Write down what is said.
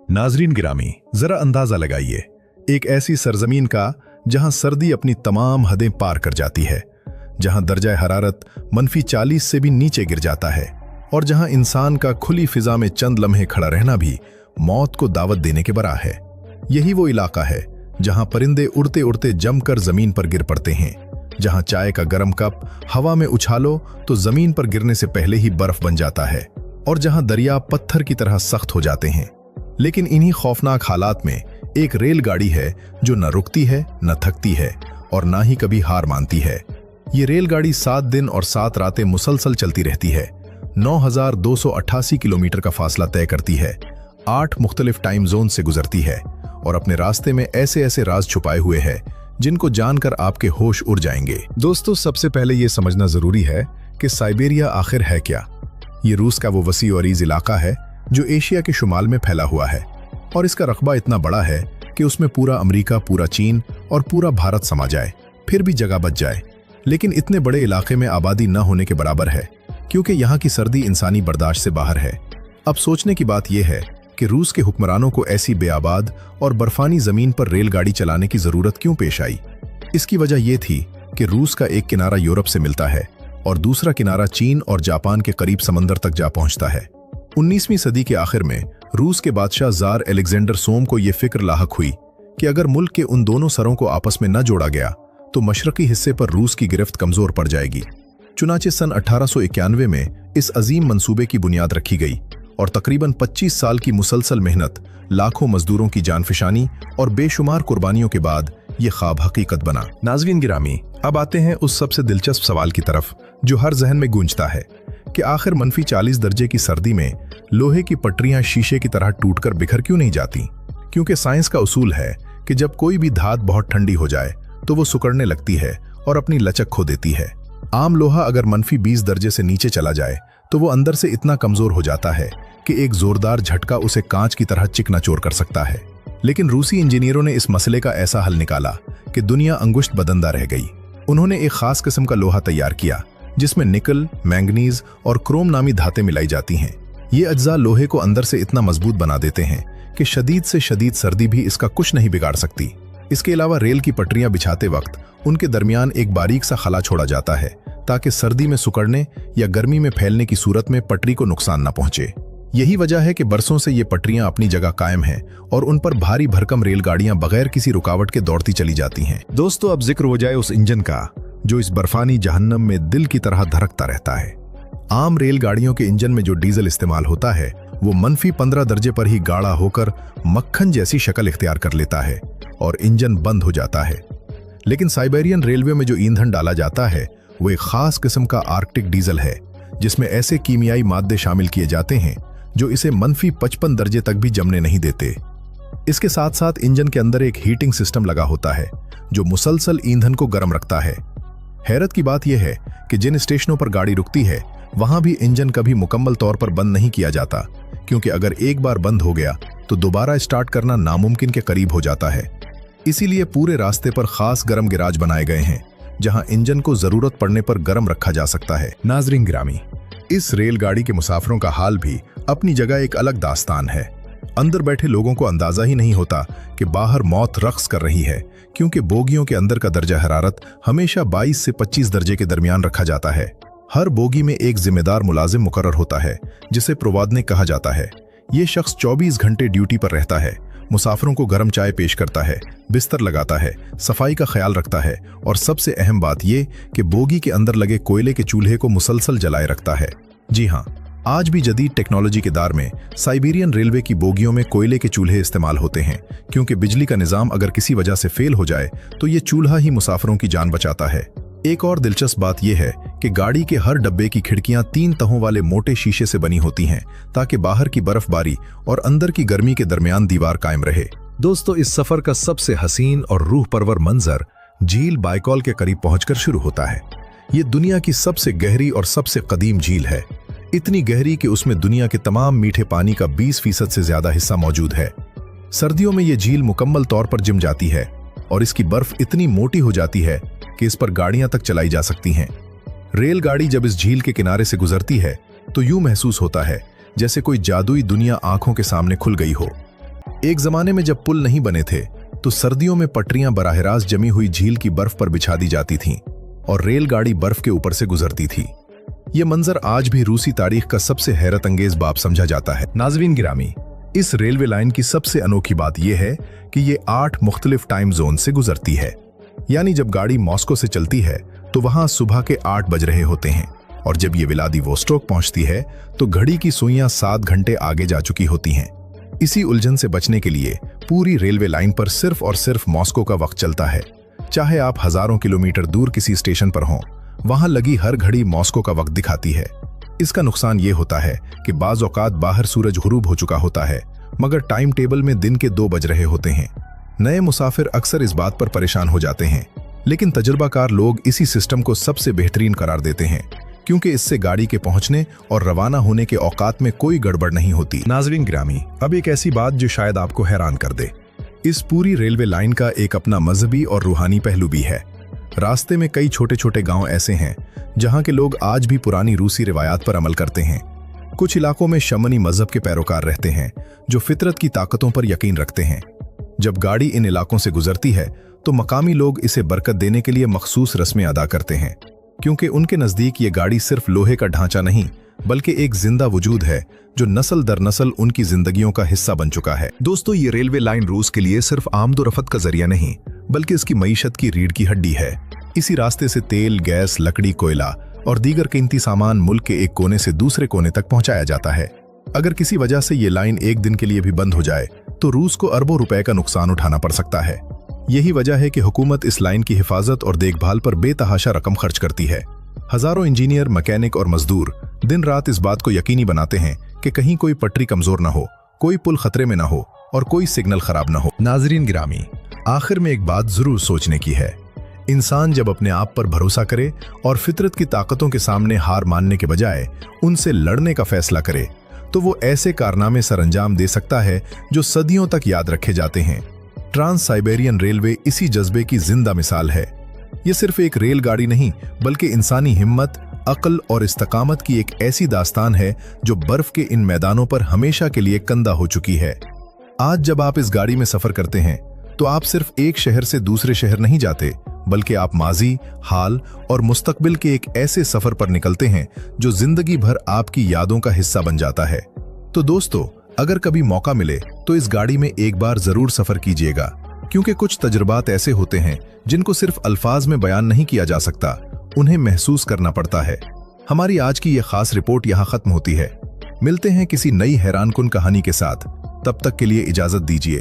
नाजरीन गिरामी, जरा अंदाजा लगाइए, एक ऐसी सरजमीन का जहां सर्दी अपनी तमाम हदें पार कर जाती है, जहां दर्जा हरारत -40 से भी नीचे गिर जाता है और जहां इंसान का खुली फिजा में चंद लम्हे खड़ा रहना भी मौत को दावत देने के बराबर है। यही वो इलाका है जहां परिंदे उड़ते उड़ते जमकर जमीन पर गिर पड़ते हैं, जहां चाय का गर्म कप हवा में उछालो तो जमीन पर गिरने से पहले ही बर्फ बन जाता है और जहां दरिया पत्थर की तरह सख्त हो जाते हैं। लेकिन इन्हीं खौफनाक हालात में एक रेलगाड़ी है जो न रुकती है, न थकती है और ना ही कभी हार मानती है। ये रेलगाड़ी 7 दिन और 7 रातें मुसलसल चलती रहती है, 9288 किलोमीटर का फासला तय करती है, 8 मुख्तलिफ टाइम जोन से गुजरती है और अपने रास्ते में ऐसे ऐसे राज छुपाए हुए हैं जिनको जानकर आपके होश उड़ जाएंगे। दोस्तों, सबसे पहले ये समझना जरूरी है कि साइबेरिया आखिर है क्या। ये रूस का वो वसी और अरीज इलाका है जो एशिया के शुमाल में फैला हुआ है और इसका रकबा इतना बड़ा है कि उसमें पूरा अमेरिका, पूरा चीन और पूरा भारत समा जाए, फिर भी जगह बच जाए। लेकिन इतने बड़े इलाके में आबादी न होने के बराबर है, क्योंकि यहाँ की सर्दी इंसानी बर्दाश्त से बाहर है। अब सोचने की बात यह है कि रूस के हुक्मरानों को ऐसी बेआबाद और बर्फानी जमीन पर रेलगाड़ी चलाने की जरूरत क्यों पेश आई। इसकी वजह यह थी कि रूस का एक किनारा यूरोप से मिलता है और दूसरा किनारा चीन और जापान के करीब समंदर तक जा पहुंचता है। 19वीं सदी के आखिर में रूस के बादशाह जार अलेक्जेंडर सोम को यह फिक्र लाहक हुई कि अगर मुल्क के उन दोनों सरों को आपस में न जोड़ा गया तो मशरकी हिस्से पर रूस की गिरफ्त कमजोर पड़ जाएगी। चुनाचे सन 1891 में इस अजीम मंसूबे की बुनियाद रखी गई और तकरीबन 25 साल की मुसलसल मेहनत, लाखों मजदूरों की जानफिशानी और बेशुमार कुर्बानियों के बाद ये ख्वाब हकीकत बना। नाज़रीन गिरामी, अब आते हैं उस सबसे दिलचस्प सवाल की तरफ जो हर जहन में गूंजता है कि आखिर -40 दर्जे की सर्दी में लोहे की पटरियां शीशे की तरह टूटकर बिखर क्यों नहीं जाती। क्योंकि साइंस का उसूल है कि जब कोई भी धात बहुत ठंडी हो जाए तो वो सिकुड़ने लगती है और अपनी लचक खो देती है। आम लोहा अगर -20 दर्जे से नीचे चला जाए तो वो अंदर से इतना कमजोर हो जाता है कि एक जोरदार झटका उसे कांच की तरह चिकनाचोर कर सकता है। लेकिन रूसी इंजीनियरों ने इस मसले का ऐसा हल निकाला कि दुनिया अंगुष्ठ बदंदा रह गई। उन्होंने एक खास किस्म का लोहा तैयार किया जिसमें निकल, मैंगनीज और क्रोम नामी धातें मिलाई जाती हैं। ये अज्जा लोहे को अंदर से इतना मजबूत बना देते हैं कि शदीद से शदीद सर्दी भी इसका कुछ नहीं बिगाड़ सकती। इसके अलावा रेल की पटरियां बिछाते वक्त उनके दरमियान एक बारीक सा खला छोड़ा जाता है ताकि सर्दी में सिकुड़ने या गर्मी में फैलने की सूरत में पटरी को नुकसान न पहुंचे। यही वजह है कि बरसों से ये पटरियां अपनी जगह कायम हैं और उन पर भारी भरकम रेलगाड़ियां बगैर किसी रुकावट के दौड़ती चली जाती हैं। दोस्तों, अब जिक्र हो जाए उस इंजन का जो इस बर्फानी जहन्नम में दिल की तरह धड़कता रहता है। आम रेलगाड़ियों के इंजन में जो डीजल इस्तेमाल होता है वो -15 दर्जे पर ही गाढ़ा होकर मक्खन जैसी शक्ल इख्तियार कर लेता है और इंजन बंद हो जाता है। लेकिन साइबेरियन रेलवे में जो ईंधन डाला जाता है वो एक खास किस्म का आर्कटिक डीजल है जिसमें ऐसे कीमियाई मादे शामिल किए जाते हैं जो इसे -55 दर्जे तक भी जमने नहीं देते। इसके साथ साथ इंजन के अंदर एक हीटिंग सिस्टम लगा होता है जो मुसलसल ईंधन को गर्म रखता है। हैरत की बात यह है कि जिन स्टेशनों पर गाड़ी रुकती है वहां भी इंजन कभी मुकम्मल तौर पर बंद नहीं किया जाता, क्योंकि अगर एक बार बंद हो गया तो दोबारा स्टार्ट करना नामुमकिन के करीब हो जाता है। इसीलिए पूरे रास्ते पर खास गर्म गिराज बनाए गए हैं जहां इंजन को जरूरत पड़ने पर गर्म रखा जा सकता है। नाज़रीन गिरामी, इस रेलगाड़ी के मुसाफिरों का हाल भी अपनी जगह एक अलग दास्तान है। अंदर बैठे लोगों को अंदाजा ही नहीं होता कि बाहर मौत रक्स कर रही है, क्योंकि बोगियों के अंदर का दर्जा हरारत हमेशा 22 से 25 दर्जे के दरमियान रखा जाता है। हर बोगी में एक जिम्मेदार मुलाजिम मुकर्रर होता है जिसे प्रोवादनिक कहा जाता है। ये शख्स 24 घंटे ड्यूटी पर रहता है, मुसाफिरों को गर्म चाय पेश करता है, बिस्तर लगाता है, सफाई का ख्याल रखता है और सबसे अहम बात यह कि बोगी के अंदर लगे कोयले के चूल्हे को मुसलसल जलाए रखता है। जी हाँ, आज भी जदीद टेक्नोलॉजी के दार में साइबेरियन रेलवे की बोगियों में कोयले के चूल्हे इस्तेमाल होते हैं, क्योंकि बिजली का निजाम अगर किसी वजह से फेल हो जाए तो ये चूल्हा ही मुसाफिरों की जान बचाता है। एक और दिलचस्प बात यह है कि गाड़ी के हर डब्बे की खिड़कियां 3 तहों वाले मोटे शीशे से बनी होती हैं ताकि बाहर की बर्फबारी और अंदर की गर्मी के दरमियान दीवार कायम रहे। दोस्तों, इस सफर का सबसे हसीन और रूह परवर मंजर झील बाइकॉल के करीब पहुंचकर शुरू होता है। ये दुनिया की सबसे गहरी और सबसे कदीम झील है, इतनी गहरी कि उसमें दुनिया के तमाम मीठे पानी का 20% से ज्यादा हिस्सा मौजूद है। सर्दियों में ये झील मुकम्मल तौर पर जम जाती है और इसकी बर्फ इतनी मोटी हो जाती है कि इस पर गाड़ियां तक चलाई जा सकती हैं। रेलगाड़ी जब इस झील के किनारे से गुजरती है तो यूं महसूस होता है जैसे कोई जादुई दुनिया आंखों के सामने खुल गई हो। एक जमाने में जब पुल नहीं बने थे तो सर्दियों में पटरियां बराह रास्त जमी हुई झील की बर्फ पर बिछा दी जाती थीं और रेलगाड़ी बर्फ के ऊपर से गुजरती थी। यह मंजर आज भी रूसी तारीख का सबसे हैरत अंगेज बाब समझा जाता है। नाज़रीन गिरामी, इस रेलवे लाइन की सबसे अनोखी बात यह है कि ये 8 मुख्तलिफ टाइम जोन से गुजरती है। यानी जब गाड़ी मॉस्को से चलती है तो वहां सुबह के 8 बज रहे होते हैं और जब ये व्लादिवोस्टोक पहुंचती है तो घड़ी की सुइयां 7 घंटे आगे जा चुकी होती हैं। इसी उलझन से बचने के लिए पूरी रेलवे लाइन पर सिर्फ और सिर्फ मॉस्को का वक्त चलता है। चाहे आप हजारों किलोमीटर दूर किसी स्टेशन पर हों, वहां लगी हर घड़ी मॉस्को का वक्त दिखाती है। इसका नुकसान ये होता है कि बाज़ औक़ात बाहर सूरज गुरूब हो चुका होता है मगर टाइम टेबल में दिन के 2 बज रहे होते हैं। नए मुसाफिर अक्सर इस बात पर परेशान हो जाते हैं, लेकिन तजुर्बाकार लोग इसी सिस्टम को सबसे बेहतरीन करार देते हैं क्योंकि इससे गाड़ी के पहुंचने और रवाना होने के औकात में कोई गड़बड़ नहीं होती। नाज़रीन गिरामी, अब एक ऐसी बात जो शायद आपको हैरान कर दे। इस पूरी रेलवे लाइन का एक अपना मजहबी और रूहानी पहलू भी है। रास्ते में कई छोटे छोटे गांव ऐसे हैं जहां के लोग आज भी पुरानी रूसी रिवायात पर अमल करते हैं। कुछ इलाकों में शमनी मजहब के पैरोकार रहते हैं जो फितरत की ताकतों पर यकीन रखते हैं। जब गाड़ी इन इलाकों से गुजरती है तो मकामी लोग इसे बरकत देने के लिए मखसूस रस्में अदा करते हैं क्योंकि उनके नज़दीक ये गाड़ी सिर्फ लोहे का ढांचा नहीं बल्कि एक जिंदा वजूद है जो नस्ल दर नस्ल उनकी जिंदगियों का हिस्सा बन चुका है। दोस्तों, ये रेलवे लाइन रूस के लिए सिर्फ आमदोरफ्त का जरिया नहीं बल्कि इसकी मईशत की रीढ़ की हड्डी है। इसी रास्ते से तेल, गैस, लकड़ी, कोयला और दीगर कीमती सामान मुल्क के एक कोने से दूसरे कोने तक पहुंचाया जाता है। अगर किसी वजह से ये लाइन एक दिन के लिए भी बंद हो जाए तो रूस को अरबों रुपए का नुकसान उठाना पड़ सकता है। यही वजह है कि हुकूमत इस लाइन की हिफाजत और देखभाल पर बेतहाशा रकम खर्च करती है। हजारों इंजीनियर, मैकेनिक और मजदूर दिन रात इस बात को यकीनी बनाते हैं कि कहीं कोई पटरी कमजोर ना हो, कोई पुल खतरे में ना हो और कोई सिग्नल खराब ना हो। नाजरीन गिरामी, आखिर में एक बात जरूर सोचने की है। इंसान जब अपने आप पर भरोसा करे और फितरत की ताकतों के सामने हार मानने के बजाय उनसे लड़ने का फैसला करे तो वो ऐसे कारनामे सरअंजाम दे सकता है जो सदियों तक याद रखे जाते हैं। ट्रांस साइबेरियन रेलवे इसी जज्बे की जिंदा मिसाल है। ये सिर्फ एक रेलगाड़ी नहीं बल्कि इंसानी हिम्मत, अक्ल और इस्तकामत की एक ऐसी दास्तान है जो बर्फ के इन मैदानों पर हमेशा के लिए कंदा हो चुकी है। आज जब आप इस गाड़ी में सफर करते हैं तो आप सिर्फ एक शहर से दूसरे शहर नहीं जाते बल्कि आप माजी, हाल और मुस्तकबिल के एक ऐसे सफर पर निकलते हैं जो जिंदगी भर आपकी यादों का हिस्सा बन जाता है। तो दोस्तों, अगर कभी मौका मिले तो इस गाड़ी में एक बार जरूर सफर कीजिएगा क्योंकि कुछ तजुर्बात ऐसे होते हैं जिनको सिर्फ अल्फाज में बयान नहीं किया जा सकता, उन्हें महसूस करना पड़ता है। हमारी आज की यह खास रिपोर्ट यहाँ खत्म होती है। मिलते हैं किसी नई हैरानकुन कहानी के साथ, तब तक के लिए इजाजत दीजिए।